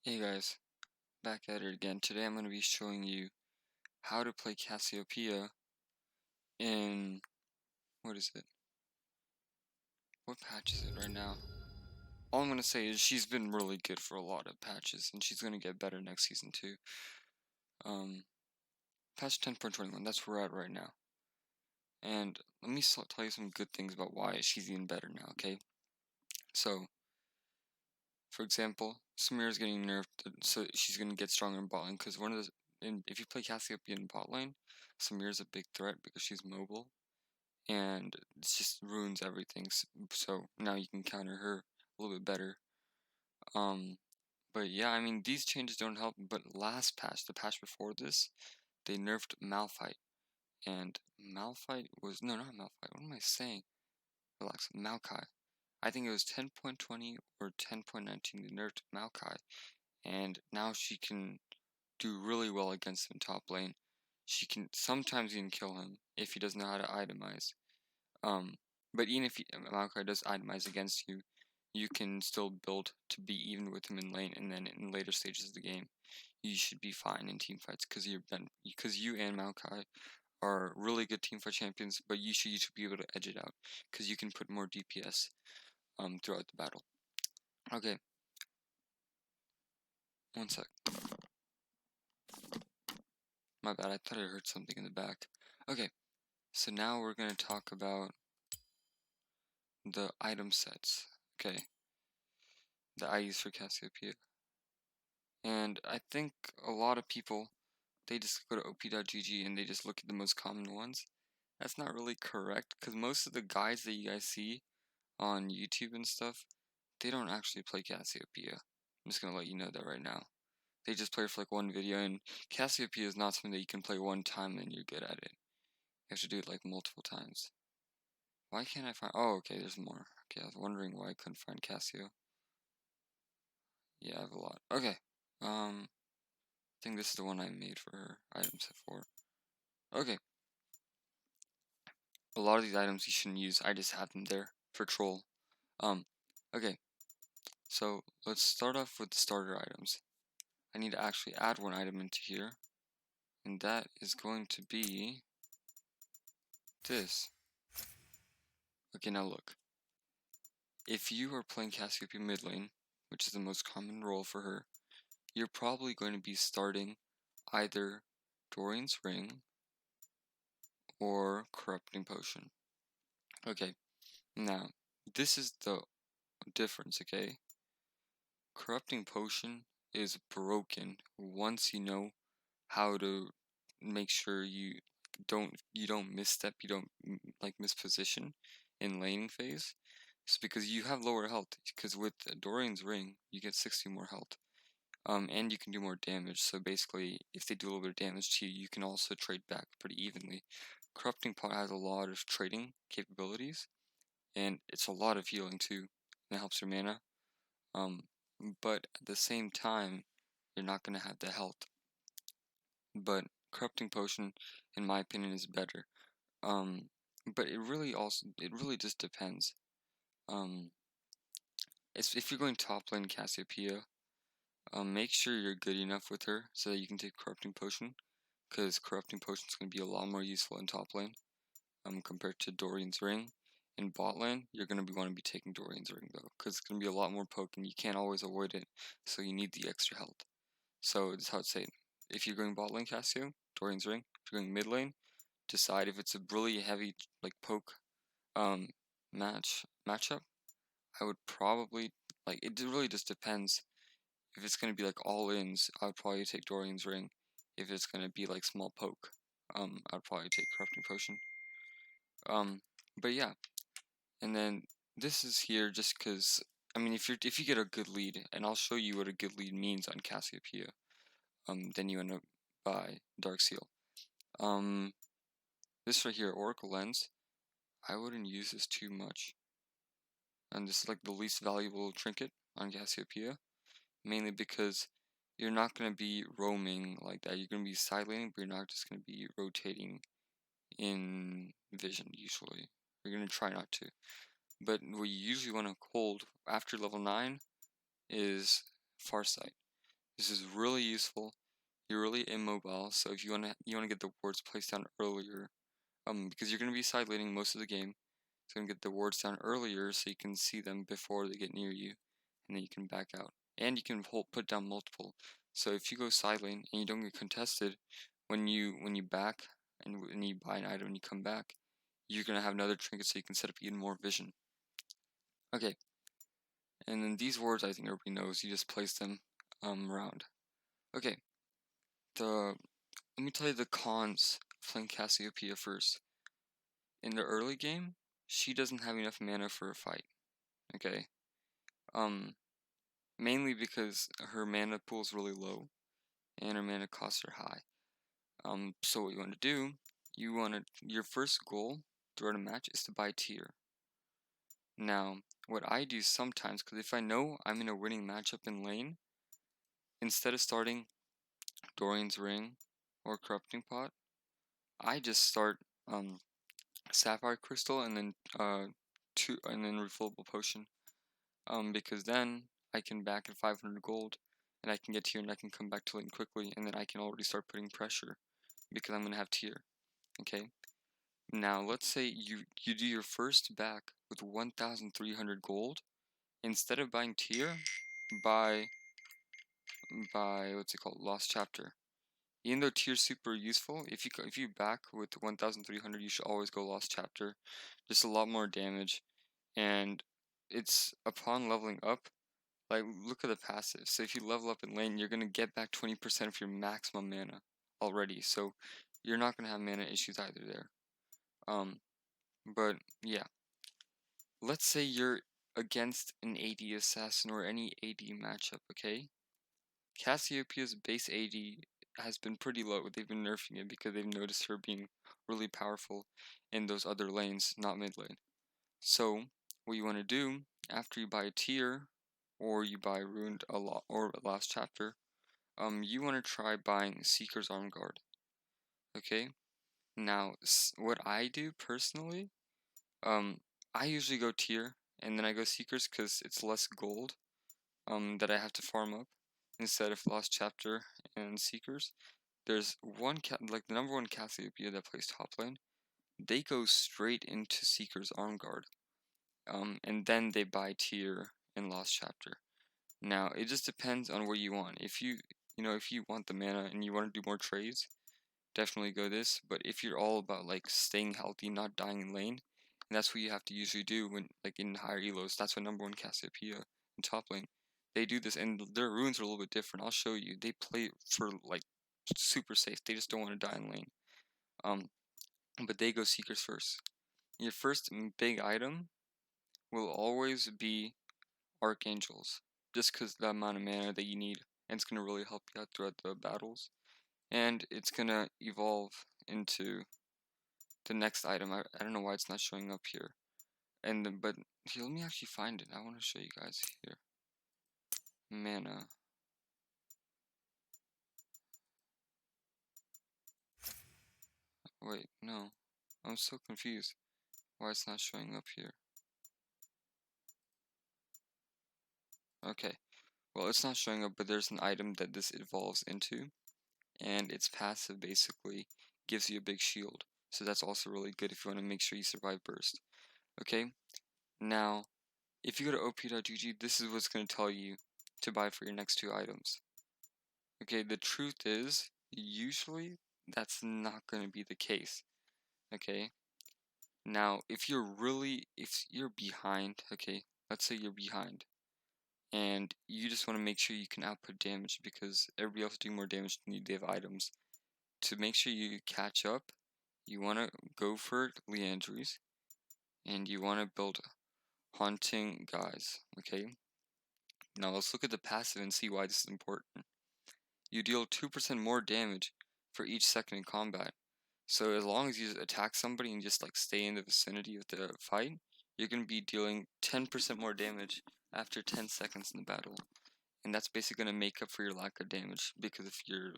Hey guys, back at it again. Today I'm going to be showing you how to play Cassiopeia in, what is it? What patch is it right now? All I'm going to say is she's been really good for a lot of patches, and she's going to get better next season too. Patch 10.21, that's where we're at right now. And let me tell you some good things about why she's even better now, okay? So, for example, Samira's getting nerfed, so she's going to get stronger in bot lane, because if you play Cassiopeia in bot lane, Samira's a big threat because she's mobile. And it just ruins everything. So now you can counter her a little bit better. But yeah, I mean these changes don't help. But last patch, the patch before this, they nerfed Malphite, and Malphite was not Malphite. What am I saying? Relax, Maokai. I think it was 10.20 or 10.19. They nerfed Maokai, and now she can do really well against him top lane. She can sometimes even kill him if he doesn't know how to itemize. But even if Maokai does itemize against you, you can still build to be even with him in lane, and then in later stages of the game, you should be fine in team fights because you and Maokai are really good team fight champions. But you should be able to edge it out because you can put more DPS throughout the battle. Okay, one sec. My bad. I thought I heard something in the back. Okay, so now we're gonna talk about the item sets. Okay, that I use for Cassiopeia. And I think a lot of people, they just go to op.gg and they just look at the most common ones. That's not really correct, because most of the guys that you guys see on YouTube and stuff, they don't actually play Cassiopeia. I'm just gonna let you know that right now. They just play for like one video, and Cassiopeia is not something that you can play one time and you're good at it. You have to do it like multiple times. Why can't I find... Oh, okay, there's more. Okay, I was wondering why I couldn't find Cassio. Yeah, I have a lot. Okay, I think this is the one I made for her item set 4. Okay. A lot of these items you shouldn't use. I just have them there for troll. Okay. So let's start off with the starter items. I need to actually add one item into here, and that is going to be this. Okay, now look. If you are playing Cassiopeia mid lane, which is the most common role for her, you're probably going to be starting either Dorian's Ring or Corrupting Potion. Okay, now this is the difference, okay? Corrupting Potion is broken once you know how to make sure you don't misstep, you don't like misposition in laning phase. It's because you have lower health, because with Dorian's Ring you get 60 more health. And you can do more damage, so basically if they do a little bit of damage to you, you can also trade back pretty evenly. Corrupting Pot has a lot of trading capabilities, and it's a lot of healing too, and it helps your mana. But at the same time, you're not going to have the health. But Corrupting Potion, in my opinion, is better. But it really just depends. If you're going top lane Cassiopeia, make sure you're good enough with her so that you can take Corrupting Potion, because Corrupting Potion is going to be a lot more useful in top lane, compared to Dorian's Ring. In bot lane, you're going to want to be taking Dorian's Ring though, because it's going to be a lot more poke and you can't always avoid it, so you need the extra health. So this is how I'd say it. If you're going bot lane Cassio, Dorian's Ring. If you're going mid lane, decide if it's a really heavy like poke matchup. I would probably it really just depends. If it's going to be like all ins, I would probably take Dorian's Ring. If it's going to be like small poke, I'd probably take Corrupting Potion. But yeah, and then this is here just because, I mean, if you get a good lead, and I'll show you what a good lead means on Cassiopeia, then you end up by Dark Seal. This right here, Oracle Lens, I wouldn't use this too much. And this is like the least valuable trinket on Cassiopeia, mainly because you're not going to be roaming like that. You're going to be side laning, but you're not just going to be rotating in vision usually. You're going to try not to. But what you usually want to hold after level 9 is Farsight. This is really useful. You're really immobile, so if you wanna get the wards placed down earlier, because you're gonna be side laning most of the game, so you can get the wards down earlier so you can see them before they get near you, and then you can back out. And you can put down multiple. So if you go side lane and you don't get contested, when you back and when you buy an item and you come back, you're gonna have another trinket so you can set up even more vision. Okay, and then these wards I think everybody knows. You just place them around. Okay, let me tell you the cons of playing Cassiopeia first. In the early game, she doesn't have enough mana for a fight. Okay, mainly because her mana pool is really low and her mana costs are high. So what you want to do, your first goal throughout a match is to buy tier. Now, what I do sometimes, because if I know I'm in a winning matchup in lane, instead of starting Dorian's Ring or Corrupting Pot, I just start Sapphire Crystal and then refillable potion. Because then I can back at 500 gold, and I can get tier and I can come back to lane quickly, and then I can already start putting pressure because I'm gonna have tier. Okay. Now let's say you do your first back with 1,300 gold. Instead of buying tier, buy what's it called, Lost Chapter. Even though tier's super useful, if you back with 1,300, you should always go Lost Chapter. Just a lot more damage, and it's upon leveling up. Like, look at the passive. So if you level up in lane, you're gonna get back 20% of your maximum mana already. So you're not gonna have mana issues either there. But yeah. Let's say you're against an AD assassin or any AD matchup, okay? Cassiopeia's base AD has been pretty low. They've been nerfing it because they've noticed her being really powerful in those other lanes, not mid lane. So, what you want to do after you buy a tier, or you buy Ruined a lot or Last Chapter, you want to try buying Seeker's Arm Guard. Okay? Now, what I do personally, I usually go tier and then I go Seekers because it's less gold that I have to farm up instead of Lost Chapter and Seekers. There's like the number one Cassiopeia that plays top lane. They go straight into Seeker's Arm Guard, and then they buy tier and Lost Chapter. Now it just depends on what you want. If you want the mana and you want to do more trades, definitely go this. But if you're all about like staying healthy, not dying in lane, and that's what you have to usually do when like in higher elos. That's what number one Cassiopeia in top lane. They do this, and their runes are a little bit different. I'll show you. They play for like super safe. They just don't want to die in lane. But they go Seekers first. Your first big item will always be Archangels, just because the amount of mana that you need, and it's gonna really help you out throughout the battles, and it's gonna evolve into the next item. I don't know why it's not showing up here. But here, let me actually find it. I want to show you guys here. Mana. Wait, no. I'm so confused why it's not showing up here. Okay. Well, it's not showing up, but there's an item that this evolves into, and its passive basically gives you a big shield. So that's also really good if you want to make sure you survive burst. Okay? Now, if you go to op.gg, this is what's going to tell you to buy for your next two items. Okay, the truth is, usually that's not going to be the case. Okay, now if you're behind, okay, let's say you're behind, and you just want to make sure you can output damage because everybody else is doing more damage than you. They have items. To make sure you catch up, you want to go for Leandries, and you want to build Haunting Guys, okay? Now let's look at the passive and see why this is important. You deal 2% more damage for each second in combat. So as long as you attack somebody and just like stay in the vicinity of the fight, you're going to be dealing 10% more damage after 10 seconds in the battle. And that's basically going to make up for your lack of damage because you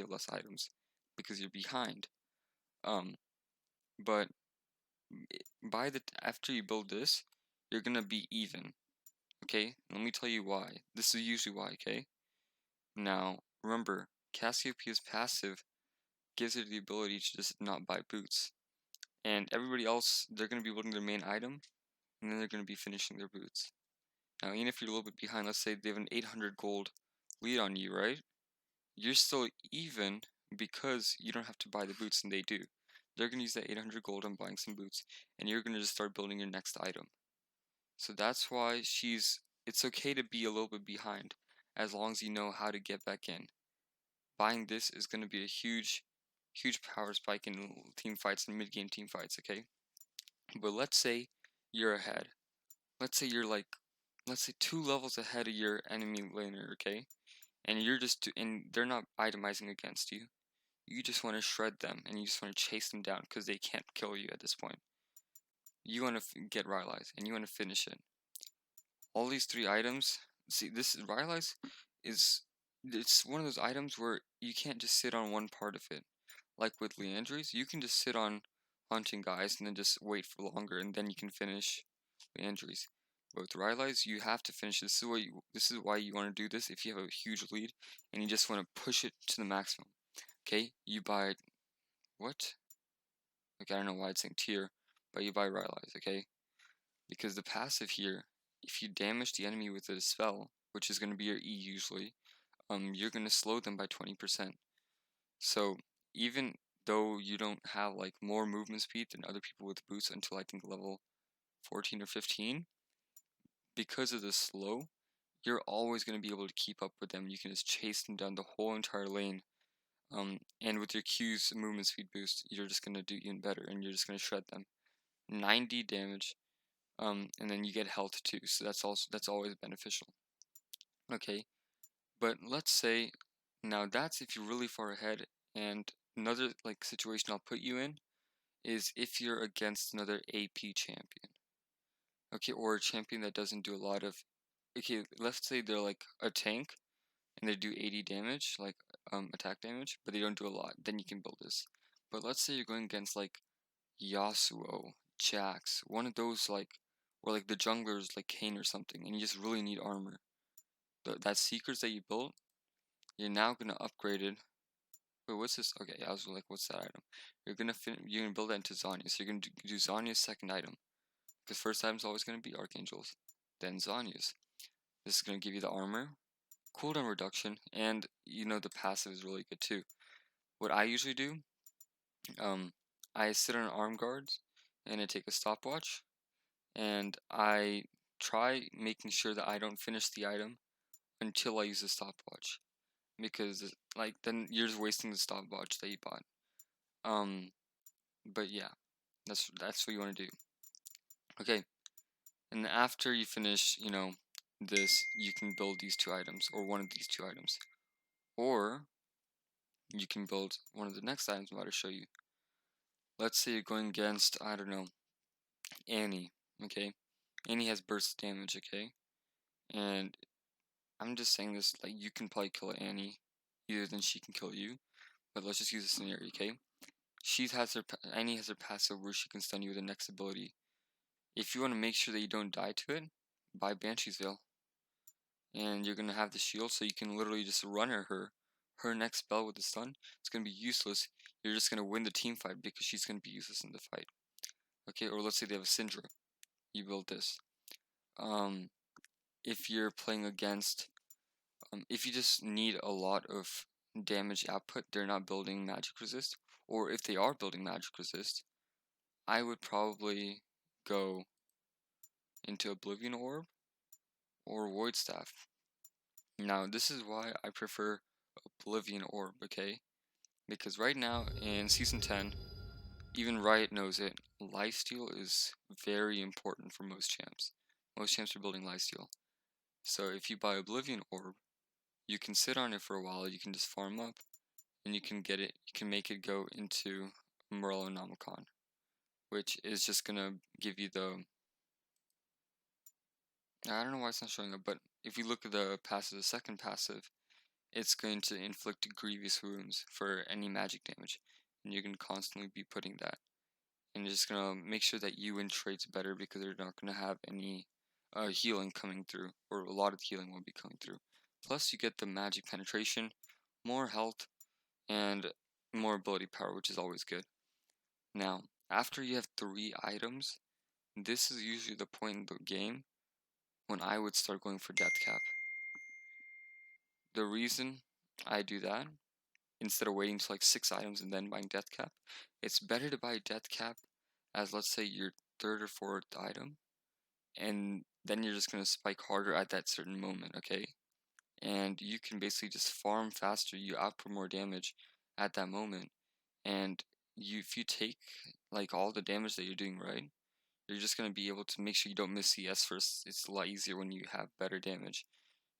have less items, because you're behind. But after you build this, you're going to be even. Okay? Let me tell you why. This is usually why, okay? Now, remember, Cassiopeia's passive gives her the ability to just not buy boots. And everybody else, they're going to be building their main item, and then they're going to be finishing their boots. Now, even if you're a little bit behind, let's say they have an 800 gold lead on you, right? You're still even because you don't have to buy the boots, and they do. They're going to use that 800 gold on buying some boots, and you're going to just start building your next item. So that's why it's okay to be a little bit behind, as long as you know how to get back in. Buying this is going to be a huge power spike in team fights and mid-game team fights, okay? But let's say you're ahead. Let's say you're like, let's say 2 levels ahead of your enemy laner, okay? And and they're not itemizing against you. You just want to shred them, and you just want to chase them down because they can't kill you at this point. You want to get Rylai's, and you want to finish it. All these 3 items, see, this is Rylai's it's one of those items where you can't just sit on one part of it. Like with Leandry's, you can just sit on hunting guys and then just wait for longer, and then you can finish Leandry's. But with Rylai's, you have to finish. This is why you want to do this if you have a huge lead and you just want to push it to the maximum. Okay, you buy what? Like, I don't know why it's saying tier, but you buy Rylai's, okay? Because the passive here, if you damage the enemy with a spell, which is going to be your E usually, you're going to slow them by 20%. So even though you don't have like more movement speed than other people with boots until I think level 14 or 15, because of the slow, you're always going to be able to keep up with them. You can just chase them down the whole entire lane. And with your Q's movement speed boost, you're just going to do even better, and you're just going to shred them. 90 damage, and then you get health too, so that's always beneficial. Okay, but let's say now that's if you're really far ahead, and another like situation I'll put you in is if you're against another AP champion. Okay, or a champion that doesn't do a lot of, okay, let's say they're like a tank and they do 80 damage, like attack damage, but they don't do a lot, then you can build this. But let's say you're going against like Yasuo, Jax, one of those like, or like the junglers like Kane or something, and you just really need armor. That Seekers that you built, you're now gonna upgrade it. Wait, what's this? Okay, I was like, what's that item? You're gonna build that into Zanya. So you're gonna do Zanya's second item. Because first item's always gonna be Archangels, then Zanya's. This is gonna give you the armor, cooldown reduction, and you know the passive is really good too. What I usually do, I sit on arm guards, and I take a stopwatch, and I try making sure that I don't finish the item until I use the stopwatch, because like then you're just wasting the stopwatch that you bought. But yeah, that's what you want to do. Okay, and after you finish, you know, this, you can build these 2 items, or one of these 2 items, or you can build one of the next items I'm about to show you. Let's say you're going against, I don't know, Annie. Okay, Annie has burst damage. Okay, and I'm just saying this, like, you can probably kill Annie either than she can kill you, but let's just use a scenario. Okay, Annie has her passive where she can stun you with the next ability. If you want to make sure that you don't die to it, buy Banshee's Veil. And you're going to have the shield, so you can literally just run her next spell with the stun. It's going to be useless. You're just going to win the team fight because she's going to be useless in the fight. Okay, or let's say they have a Syndra. You build this. If you're playing against, if you just need a lot of damage output, they're not building magic resist. Or if they are building magic resist, I would probably go into Oblivion Orb or Void Staff. Now, this is why I prefer Oblivion Orb, okay? Because right now in Season 10, even Riot knows it, lifesteal is very important for most champs. Most champs are building lifesteal. So if you buy Oblivion Orb, you can sit on it for a while, you can just farm up, and you can make it go into Morellonomicon, which is just gonna give you I don't know why it's not showing up, but if you look at the passive, the second passive, it's going to inflict grievous wounds for any magic damage, and you can constantly be putting that. And it's just gonna make sure that you win trades better because they're not gonna have any healing coming through, or a lot of healing won't be coming through. Plus you get the magic penetration, more health, and more ability power, which is always good. Now, after you have 3 items, this is usually the point in the game when I would start going for death cap. The reason I do that, instead of waiting to like 6 items and then buying death cap, it's better to buy death cap as, let's say, your 3rd or 4th item, and then you're just going to spike harder at that certain moment, okay? And you can basically just farm faster, you output more damage at that moment, and if you take like all the damage that you're doing right, you're just going to be able to make sure you don't miss CS first. It's a lot easier when you have better damage.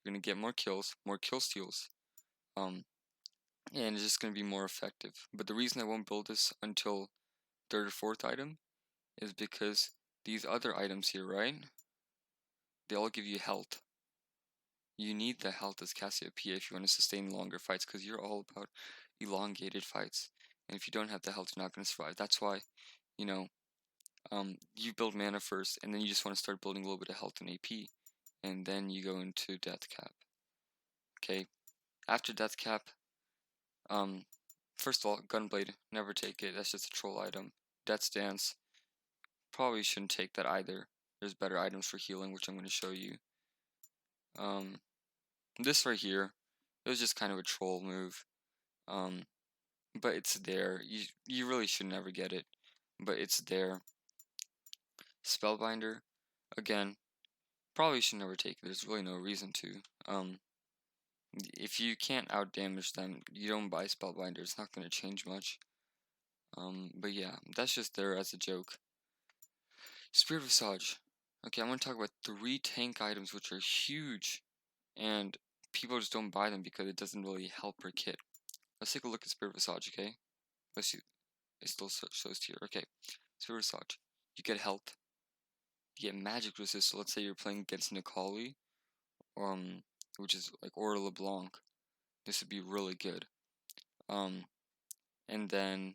You're going to get more kill steals, and it's just going to be more effective. But the reason I won't build this until 3rd or 4th item is because these other items here, right, they all give you health. You need the health as Cassiopeia if you want to sustain longer fights, because you're all about elongated fights. And if you don't have the health, you're not going to survive. That's why, you know, you build mana first, and then you just want to start building a little bit of health and AP, and then you go into death cap. Okay, after death cap, first of all, gunblade, never take it. That's just a troll item. Death's dance, probably shouldn't take that either. There's better items for healing, which I'm going to show you. This right here, it was just kind of a troll move. But it's there. You really should never get it, but it's there. Spellbinder, again, probably should never take it. There's really no reason to. If you can't out damage them, you don't buy Spellbinder. It's not going to change much. But yeah, that's just there as a joke. Spirit Visage. Okay, I'm going to talk about 3 tank items which are huge, and people just don't buy them because it doesn't really help per kit. Let's take a look at Spirit Visage, okay? Let's see. It still shows here. Okay, Spirit Visage. You get health. You get magic resist. So let's say you're playing against Nikali, which is like Aura LeBlanc. This would be really good. And then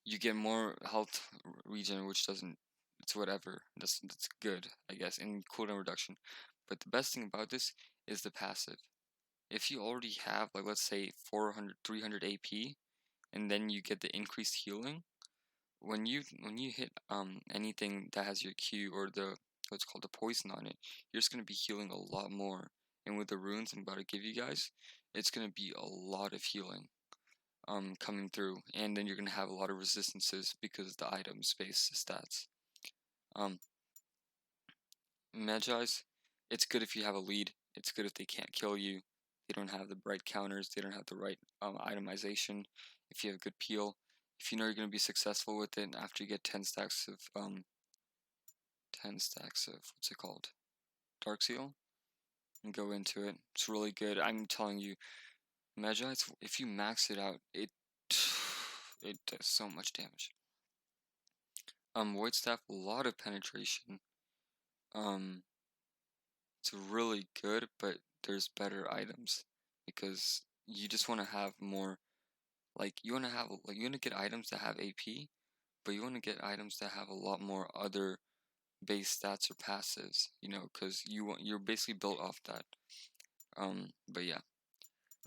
you get more health regen, which doesn't. It's whatever. That's good, I guess, and cooldown reduction. But the best thing about this is the passive. If you already have, like, let's say 400, 300 AP, and then you get the increased healing, when you hit anything that has your Q or the what's called the poison on it, you're just gonna be healing a lot more. And with the runes I'm about to give you guys, it's gonna be a lot of healing coming through, and then you're gonna have a lot of resistances because of the item space stats. Magi's, it's good if you have a lead. It's good if they can't kill you. They don't have the right counters. They don't have the right itemization. If you have good peel, if you know you're gonna be successful with it after you get 10 stacks of 10 stacks of what's it called, Dark Seal, and go into it. It's really good. I'm telling you, Magi, if you max it out, it it does so much damage. Void Staff, a lot of penetration. It's really good, but there's better items because you just want to have more. Like you want to get items that have AP, but you want to get items that have a lot more other base stats or passives. You know, because you're basically built off that. But yeah.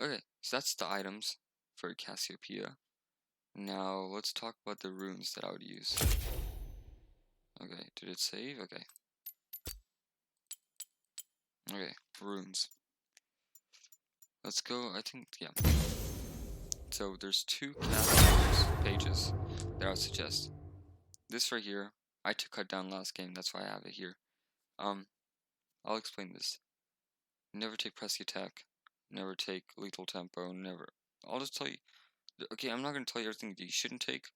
Okay, so that's the items for Cassiopeia. Now let's talk about the runes that I would use. Okay, did it save? Okay. Okay, runes. Let's go, I think, yeah. So there's 2 pages that I would suggest. This right here, I took cut down last game, that's why I have it here. I'll explain this. Never take pressy attack, never take lethal tempo, never. I'll just tell you. Okay, I'm not going to tell you everything that you shouldn't take,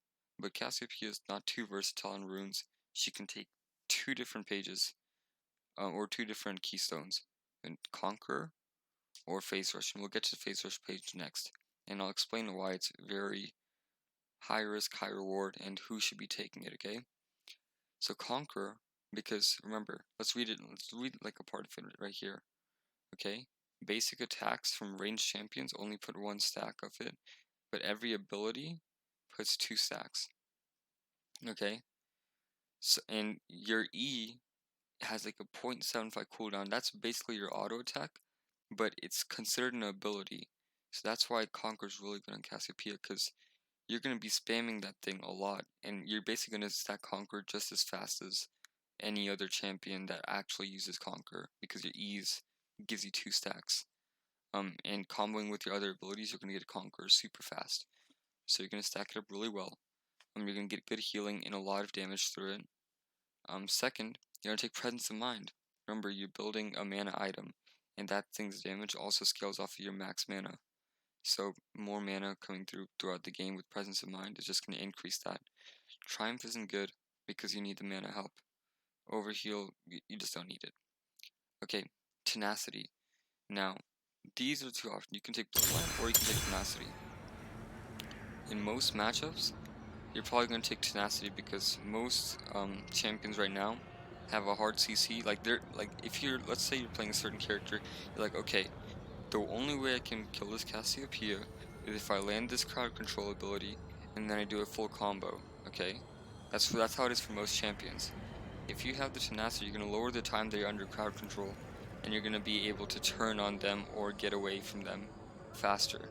but Cassiopeia is not too versatile in runes. She can take 2 different pages, or 2 different keystones, and Conqueror or Phase Rush, and we'll get to the Phase Rush page next, and I'll explain why it's very high risk, high reward, and who should be taking it, okay? So Conqueror, because remember, let's read like a part of it right here, okay? Basic attacks from ranged champions only put 1 stack of it, but every ability puts 2 stacks. Okay, so and your E has like a 0.75 cooldown. That's basically your auto attack, but it's considered an ability. So that's why Conquer's really good on Cassiopeia, because you're going to be spamming that thing a lot, and you're basically going to stack Conquer just as fast as any other champion that actually uses Conquer, because your ease gives you 2 stacks. And comboing with your other abilities, you're going to get Conquer super fast. So you're going to stack it up really well. You're going to get good healing and a lot of damage through it. Second, you're going to take Presence of Mind. Remember, you're building a mana item, and that thing's damage also scales off of your max mana. So more mana coming throughout the game with Presence of Mind is just going to increase that. Triumph isn't good because you need the mana help. Overheal, you just don't need it. Okay, Tenacity. Now, these are 2 options. You can take Bloodline or you can take Tenacity. In most matchups, you're probably going to take Tenacity because most champions right now have a hard CC. Like if you're, let's say you're playing a certain character, you're like, okay, the only way I can kill this Cassiopeia is if I land this crowd control ability and then I do a full combo. Okay, that's how it is for most champions. If you have the Tenacity, you're going to lower the time they're under crowd control, and you're going to be able to turn on them or get away from them faster.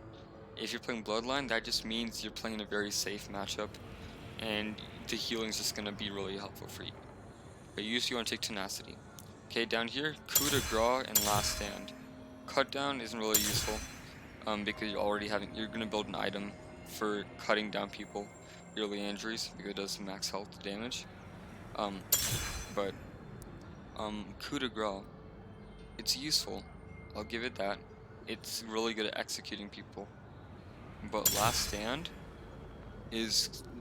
If you're playing Bloodline, that just means you're playing a very safe matchup, and the healing is just going to be really helpful for you. But usually you want to take Tenacity. Okay, down here, Coup de Grace and Last Stand. Cut down isn't really useful, because you're going to build an item for cutting down people, your Leandries, because it does some max health damage. But Coup de Grace, it's useful, I'll give it that. It's really good at executing people. But Last Stand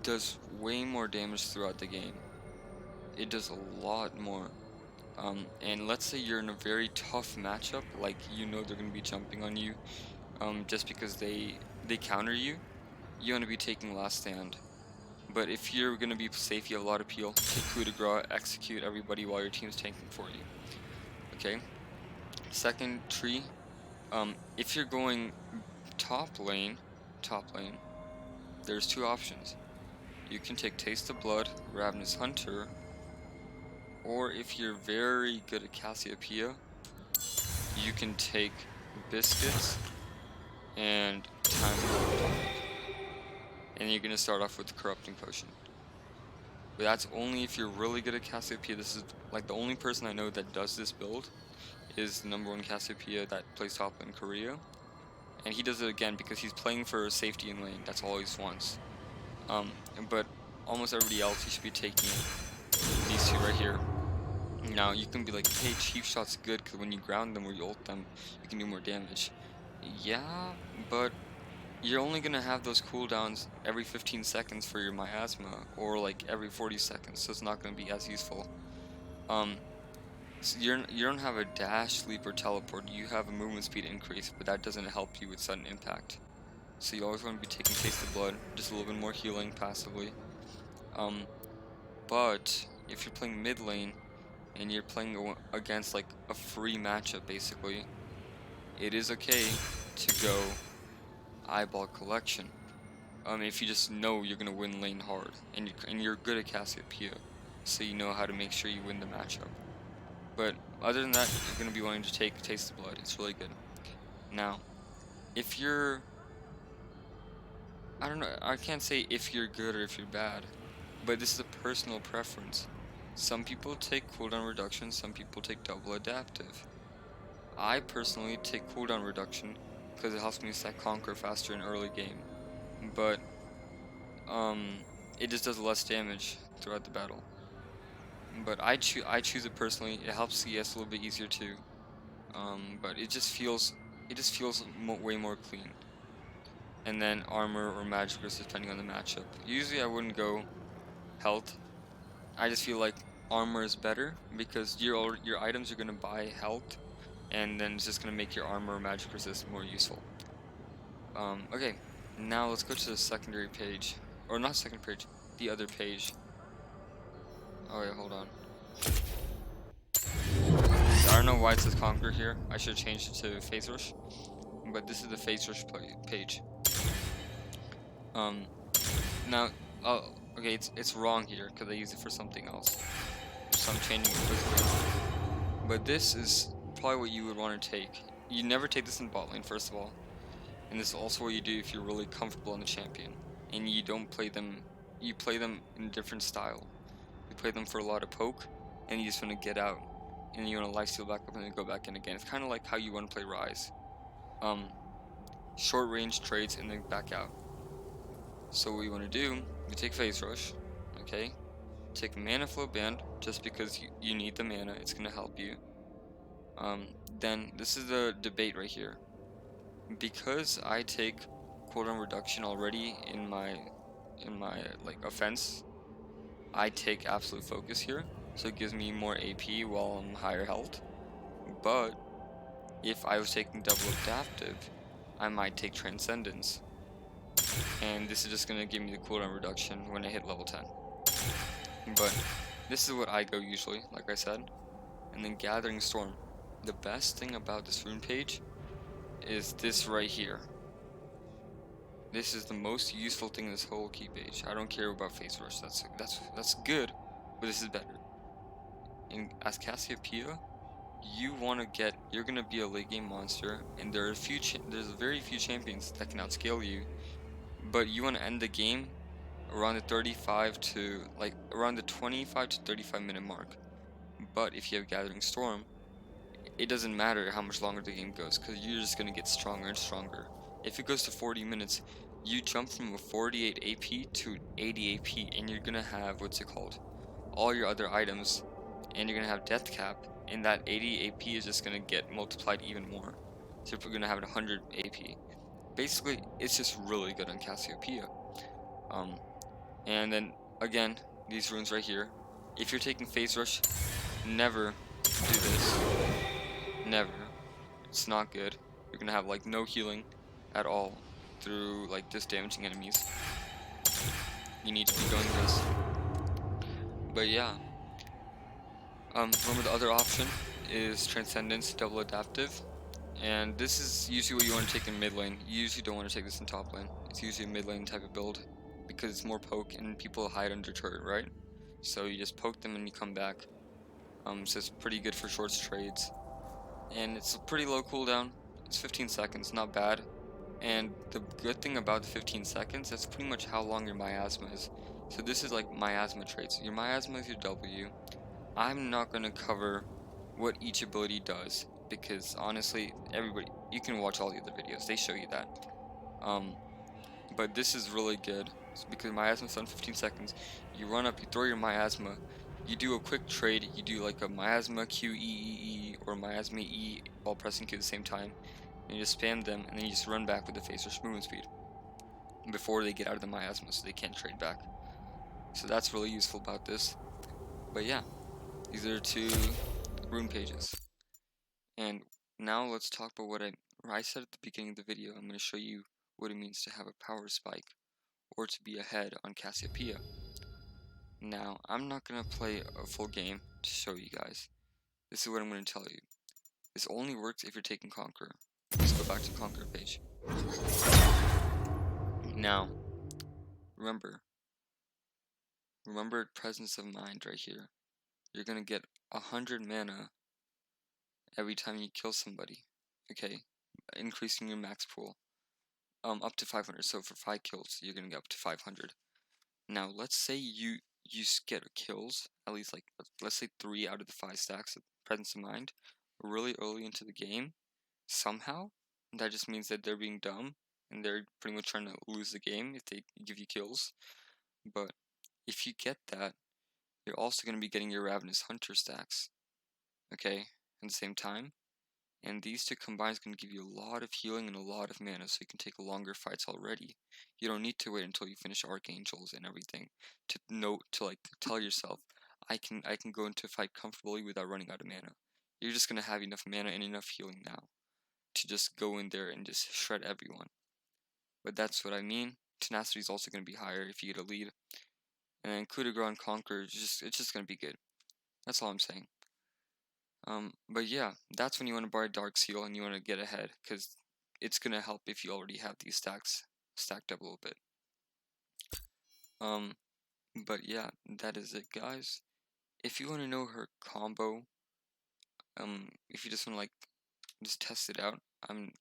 does way more damage throughout the game. It does a lot more. And let's say you're in a very tough matchup, like you know they're gonna be jumping on you, just because they counter you. You want to be taking Last Stand. But if you're gonna be safe, you have a lot of peel, take Coup de Grace, execute everybody while your team's tanking for you. Okay. Second tree. If you're going top lane, there's 2 options. You can take Taste of Blood, Ravenous Hunter, or if you're very good at Cassiopeia, you can take Biscuits and Time Lord. And you're going to start off with the Corrupting Potion. But that's only if you're really good at Cassiopeia. This is like the only person I know that does this build is the #1 Cassiopeia that plays top in Korea. And he does it again because he's playing for safety in lane. That's all he wants. But almost everybody else, he should be taking these 2 right here. Now, you can be like, hey, Chief Shot's good because when you ground them or you ult them, you can do more damage. Yeah, but you're only going to have those cooldowns every 15 seconds for your miasma, or like every 40 seconds, so it's not going to be as useful. So you don't have a dash, leap, or teleport. You have a movement speed increase, but that doesn't help you with sudden impact. So you always want to be taking Taste of Blood, just a little bit more healing passively. But if you're playing mid lane and you're playing against like a free matchup, basically, it is okay to go Eyeball Collection. If you just know you're gonna win lane hard, and you're good at Cassiopeia, so you know how to make sure you win the matchup. But other than that, you're gonna be wanting to take Taste of Blood. It's really good. Now, if you're, I don't know, I can't say if you're good or if you're bad, but this is a personal preference. Some people take cooldown reduction, some people take double adaptive. I personally take cooldown reduction because it helps me stack Conquer faster in early game. But it just does less damage throughout the battle. But I choose it personally. It helps CS a little bit easier too. But it just feels way more clean. And then armor or magic resist depending on the matchup. Usually I wouldn't go health. I just feel like armor is better because your items are gonna buy health, and then it's just gonna make your armor or magic resist more useful. Okay, now let's go to the secondary page, or not second page, the other page. Oh wait, hold on. I don't know why it says Conquer here. I should have changed it to Phase Rush, but this is the Phase Rush page. Now, okay, it's wrong here because I use it for something else. So I'm changing it quickly. But this is probably what you would want to take you never take this in bot lane, first of all. And this is also what you do if you're really comfortable on the champion. And you don't play them, you play them in a different style. You play them for a lot of poke, and you just want to get out. And you want to lifesteal back up and then go back in again. It's kind of like how you want to play Rise. Short range trades and then back out. So what you want to do, you take Phase Rush, okay? Take Mana Flow Band, just because you need the mana, it's going to help you. Then this is the debate right here. Because I take cooldown reduction already in my like offense, I take Absolute Focus here, so it gives me more AP while I'm higher health. But if I was taking double adaptive, I might take Transcendence, and this is just gonna give me the cooldown reduction when I hit level 10. But this is what I go usually, like I said. And then Gathering Storm. The best thing about this rune page is this right here. This is the most useful thing in this whole key page. I don't care about Phase Rush. That's good, but this is better. And as Cassiopeia, you're gonna be a late game monster, and there's very few champions that can outscale you. But you want to end the game around the 25 to 35 minute mark. But if you have Gathering Storm, it doesn't matter how much longer the game goes, because you're just gonna get stronger and stronger. If it goes to 40 minutes, you jump from a 48 AP to 80 AP, and you're gonna have all your other items, and you're gonna have Death Cap, and that 80 AP is just gonna get multiplied even more. So you're gonna have 100 AP. Basically, it's just really good on Cassiopeia. And then again, these runes right here. If you're taking Phase Rush, never do this. Never. It's not good. You're gonna have like no healing at all through like this damaging enemies. You need to be going this. But yeah. Remember the other option is Transcendence, double adaptive. And this is usually what you want to take in mid lane. You usually don't want to take this in top lane. It's usually a mid lane type of build because it's more poke and people hide under turret, right? So you just poke them and you come back. So it's pretty good for short trades. And it's a pretty low cooldown. It's 15 seconds, not bad. And the good thing about the 15 seconds, that's pretty much how long your miasma is. So this is like miasma traits. Your miasma is your W. I'm not going to cover what each ability does, because honestly, you can watch all the other videos, they show you that. But this is really good, because miasma's done 15 seconds. You run up, you throw your miasma, you do a quick trade, you do like a miasma Q E E E or miasma E while pressing Q at the same time, and you just spam them, and then you just run back with the Phase Rush movement speed before they get out of the miasma, so they can't trade back. So that's really useful about this. But yeah, these are 2 rune pages. And now let's talk about what I said at the beginning of the video. I'm going to show you what it means to have a power spike or to be ahead on Cassiopeia. Now, I'm not going to play a full game to show you guys. This is what I'm going to tell you. This only works if you're taking Conqueror. Let's go back to Conqueror page. Now, remember presence of mind right here. You're going to get 100 mana every time you kill somebody. Okay? Increasing your max pool. Up to 500. So for 5 kills, you're gonna get up to 500. Now, let's say you get kills, at least like let's say 3 out of the 5 stacks of presence of mind, really early into the game. Somehow, that just means that they're being dumb and they're pretty much trying to lose the game if they give you kills. But if you get that, you're also gonna be getting your Ravenous Hunter stacks. Okay, at the same time. And these 2 combined is going to give you a lot of healing and a lot of mana, so you can take longer fights already. You don't need to wait until you finish Archangels and everything to like tell yourself, I can go into a fight comfortably without running out of mana. You're just going to have enough mana and enough healing now to just go in there and just shred everyone. But that's what I mean. Tenacity is also going to be higher if you get a lead. And then coup de grace and conquer, it's just going to be good. That's all I'm saying. But yeah, that's when you want to buy Dark Seal and you want to get ahead, because it's going to help if you already have these stacks stacked up a little bit. But yeah, that is it, guys. If you want to know her combo, if you just want to like just test it out.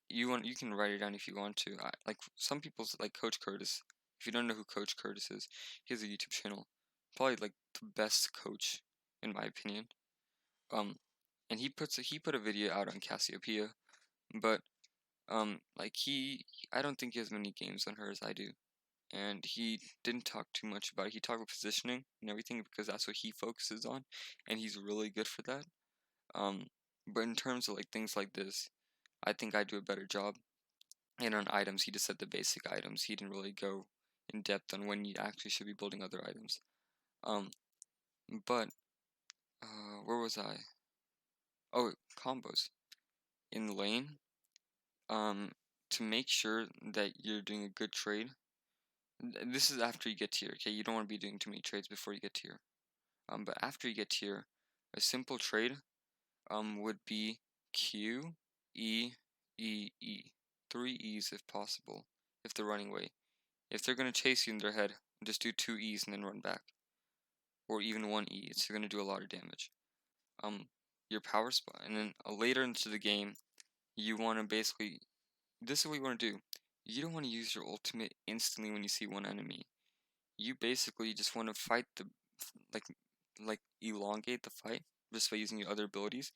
You can write it down if you want to. Like some people's like Coach Curtis. If you don't know who Coach Curtis is, he has a YouTube channel. Probably like the best coach in my opinion. Um, and he put a video out on Cassiopeia, but like I don't think he has many games on her as I do, and he didn't talk too much about it. He talked about positioning and everything because that's what he focuses on, and he's really good for that. Um, but in terms of like things like this, I think I do a better job. And on items, he just said the basic items. He didn't really go in depth on when you actually should be building other items. Um, but where was I? Oh, combos in lane. Um, to make sure that you're doing a good trade. This is after you get tier. Okay, you don't want to be doing too many trades before you get tier. But after you get tier, a simple trade would be Q, E, E, E. 3 E's if possible, if they're running away. If they're going to chase you in their head, just do 2 E's and then run back. Or even 1 E, it's going to do a lot of damage. Your power spot, and then later into the game, you want to basically, this is what you want to do. You don't want to use your ultimate instantly when you see one enemy. You basically just want to fight like, like elongate the fight just by using your other abilities.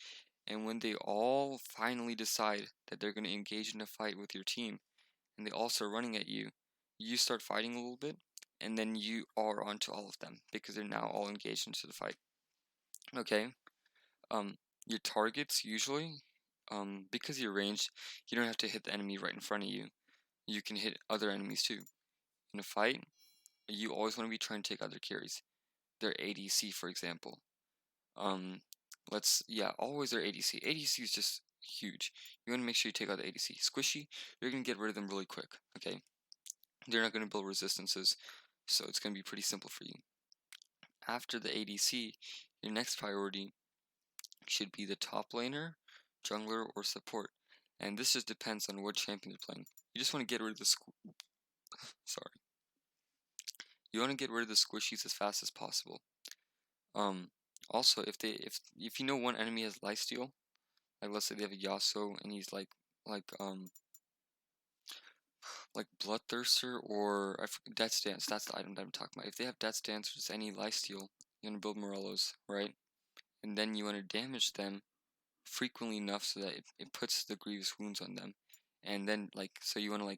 And when they all finally decide that they're going to engage in a fight with your team, and they all start running at you, you start fighting a little bit, and then you are onto all of them because they're now all engaged into the fight. Okay. Um, your targets usually, because you're ranged, you don't have to hit the enemy right in front of you. You can hit other enemies too. In a fight, you always want to be trying to take other carries. Their ADC, for example. Um, always their ADC. ADC is just huge. You want to make sure you take out the ADC. Squishy, you're gonna get rid of them really quick. Okay, they're not gonna build resistances, so it's gonna be pretty simple for you. After the ADC, your next priority should be the top laner, jungler, or support. And this just depends on what champion you're playing. You just want to get rid of the sorry. You want to get rid of the squishies as fast as possible. Um, Also, if you know one enemy has lifesteal, like let's say they have a Yasuo and he's like Bloodthirster or Death's Dance. That's the item that I'm talking about. If they have Death's Dance or just any lifesteal, you want to build Morellos, right? And then you want to damage them frequently enough so that it puts the grievous wounds on them. And then so you want to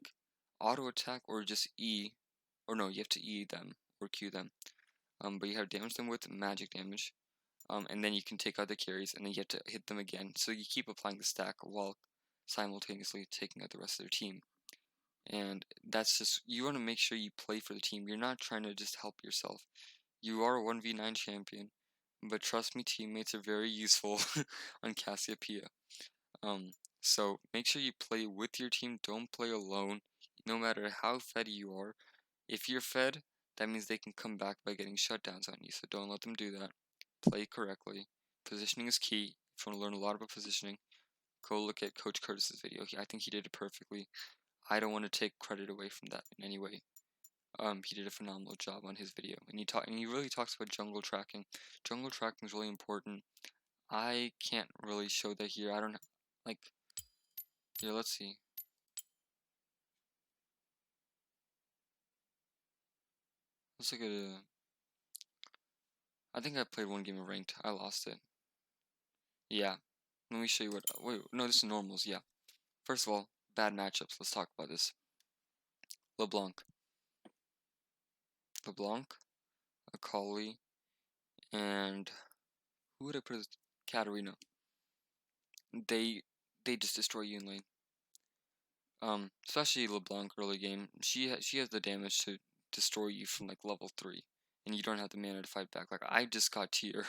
auto attack or just E, or no, you have to E them or Q them. But you have to damage them with magic damage. And then you can take out the carries, and then you have to hit them again. So you keep applying the stack while simultaneously taking out the rest of their team. And that's just, you want to make sure you play for the team. You're not trying to just help yourself. You are a 1v9 champion, but trust me, teammates are very useful on Cassiopeia. So make sure you play with your team. Don't play alone. No matter how fed you are, if you're fed, that means they can come back by getting shutdowns on you. So don't let them do that. Play correctly. Positioning is key. If you want to learn a lot about positioning, go look at Coach Curtis's video. I think he did it perfectly. I don't want to take credit away from that in any way. He did a phenomenal job on his video, and he really talks about jungle tracking. Jungle tracking is really important. I can't really show that here. I don't like. Here, let's see. Let's look at a. I think I played one game of ranked. I lost it. Yeah. Let me show you what. Wait, no, this is normals. Yeah. First of all, bad matchups. Let's talk about this. LeBlanc, Akali, and who would I put as Katarina? They they just destroy you in lane. Especially LeBlanc early game. She has the damage to destroy you from like level 3, and you don't have the mana to fight back. Like I just got tier,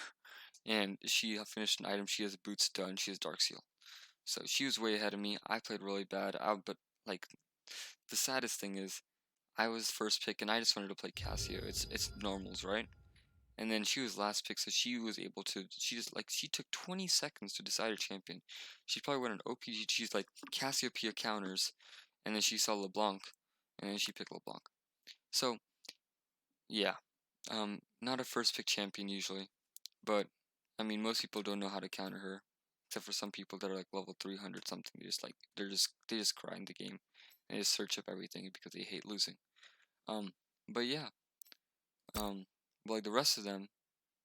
and she finished an item. She has boots done. She has Dark Seal, so she was way ahead of me. I played really bad. But like the saddest thing is, I was first pick, and I just wanted to play Cassio. It's normals, right? And then she was last pick, so she was able to. She took 20 seconds to decide her champion. She probably went on OPG. She's like Cassiopeia counters, and then she saw LeBlanc, and then she picked LeBlanc. So yeah, not a first pick champion usually, but I mean most people don't know how to counter her, except for some people that are like level 300 something. They just grind the game and just search up everything because they hate losing. But yeah, like the rest of them,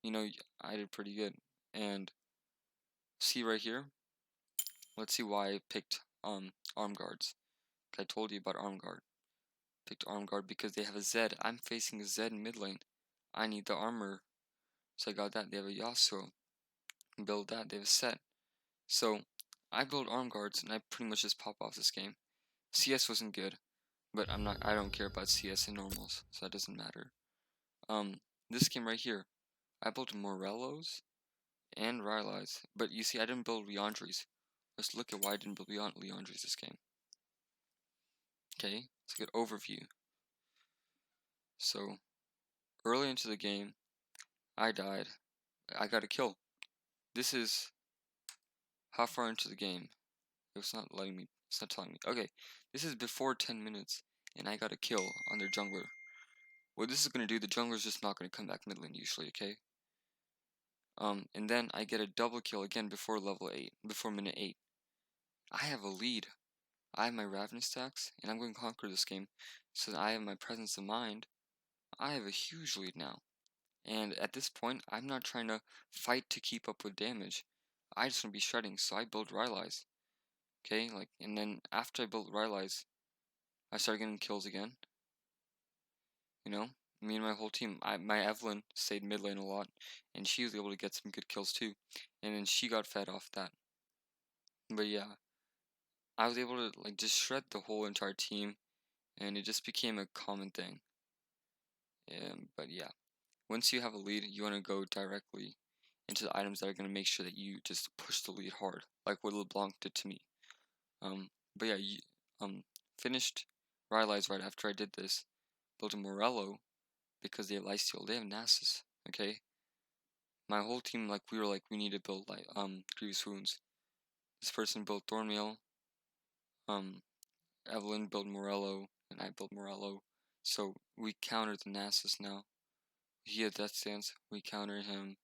you know, I did pretty good. And see right here, let's see why I picked arm guards. I told you about arm guard. Picked arm guard because they have a Zed. I'm facing a Zed in mid lane. I need the armor, so I got that. They have a Yasuo. Build that. They have a set. So I build arm guards and I pretty much just pop off this game. CS wasn't good, but I don't care about CS in normals, so that doesn't matter. This game right here, I built Morellos and Rylai's, but you see I didn't build Leandries. Let's look at why I didn't build Leandries this game. Okay, let's get overview. So early into the game, I died. I got a kill. This is how far into the game. It's not letting me. It's not telling me. Okay, this is before 10 minutes, and I got a kill on their jungler. What this is gonna do, the jungler's just not gonna come back mid lane usually. Okay. And then I get a double kill again before level 8, before minute 8. I have a lead. I have my Ravenous stacks, and I'm going to conquer this game. So that I have my presence of mind. I have a huge lead now. And at this point, I'm not trying to fight to keep up with damage. I just want to be shredding, so I build Rylai's. Okay, and then after I built Rylai's, I started getting kills again. You know, me and my whole team. My Evelyn stayed mid lane a lot, and she was able to get some good kills too. And then she got fed off that. But yeah, I was able to just shred the whole entire team, and it just became a common thing. But yeah, once you have a lead, you want to go directly into the items that are going to make sure that you just push the lead hard, like what LeBlanc did to me. But yeah, finished Rylai's right after I did this. Built a Morello because they have Lifesteal. They have Nasus. Okay, my whole team we need to build Grievous Wounds. This person built Thornmail. Evelyn built Morello, and I built Morello. So we counter the Nasus now. He had Death Stance, we counter him.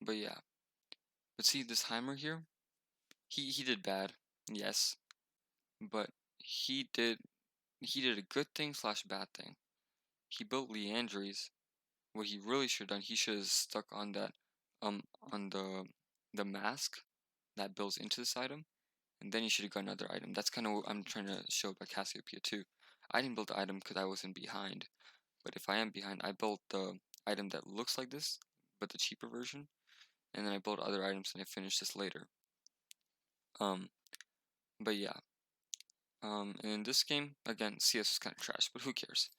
But yeah. But see this Heimer here? He did bad, yes. But he did a good thing slash bad thing. He built Leandries. What he really should have done, he should have stuck on that on the mask that builds into this item, and then you should have got another item. That's kind of what I'm trying to show by Cassiopeia too. I didn't build the item because I wasn't behind. But if I am behind, I built the item that looks like this, but the cheaper version, and then I built other items and I finished this later. But yeah. And in this game, again, CS was kind of trash, but who cares?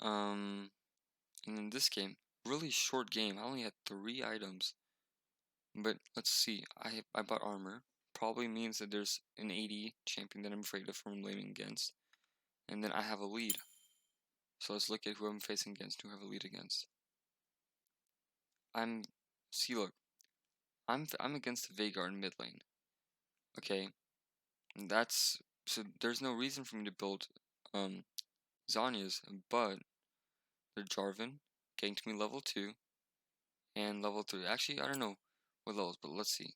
And in this game, really short game. I only had 3 items. But let's see. I bought armor. Probably means that there's an 80 champion that I'm afraid of from laning against. And then I have a lead. So let's look at who I'm facing against, who I have a lead against. Look, I'm against the Veigar in mid lane. Okay, and so there's no reason for me to build Zanya's, but the Jarvan getting to me level 2 and level 3. Actually, I don't know what levels, but let's see.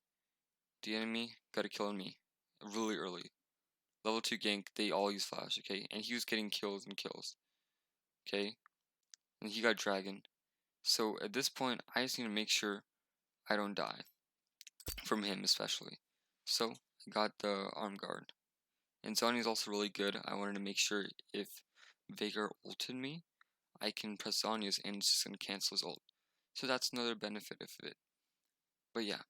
The enemy got a kill on me really early. Level 2 gank, they all use flash, okay? And he was getting kills and kills. Okay? And he got dragon. So at this point, I just need to make sure I don't die. From him especially. So I got the arm guard. And Zanya's also really good. I wanted to make sure if Veigar ulted me, I can press Zanya's and it's just gonna cancel his ult. So that's another benefit of it. But yeah.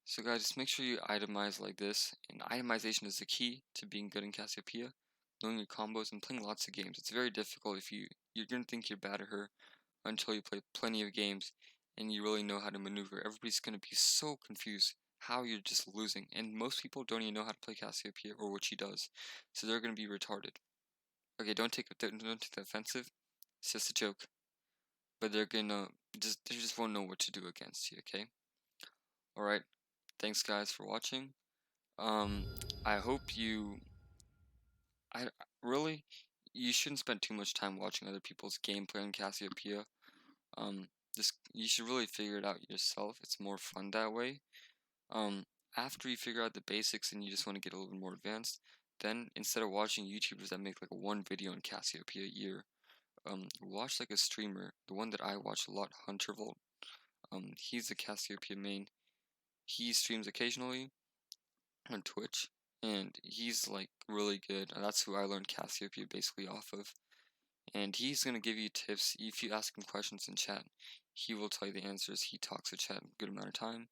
So guys, just make sure you itemize like this. And itemization is the key to being good in Cassiopeia. Knowing your combos and playing lots of games. It's very difficult if you're gonna think you're bad at her until you play plenty of games and you really know how to maneuver. Everybody's gonna be so confused how you're just losing, and most people don't even know how to play Cassiopeia or what she does, so they're gonna be retarded. Okay, don't take the offensive. It's just a joke, but they just won't know what to do against you. Okay. All right. Thanks guys for watching. I hope I really you shouldn't spend too much time watching other people's gameplay on Cassiopeia. You should really figure it out yourself. It's more fun that way. After you figure out the basics and you just want to get a little bit more advanced, then instead of watching YouTubers that make like one video on Cassiopeia a year, watch like a streamer. The one that I watch a lot, Huntervolt. He's a Cassiopeia main. He streams occasionally on Twitch, and he's like really good. And that's who I learned Cassiopeia basically off of. And he's gonna give you tips if you ask him questions in chat. He will tell you the answers. He talks to chat a good amount of time.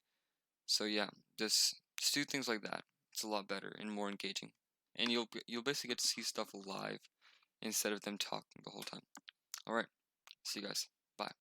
So yeah, just do things like that. It's a lot better and more engaging, and you'll basically get to see stuff live instead of them talking the whole time. All right, see you guys. Bye.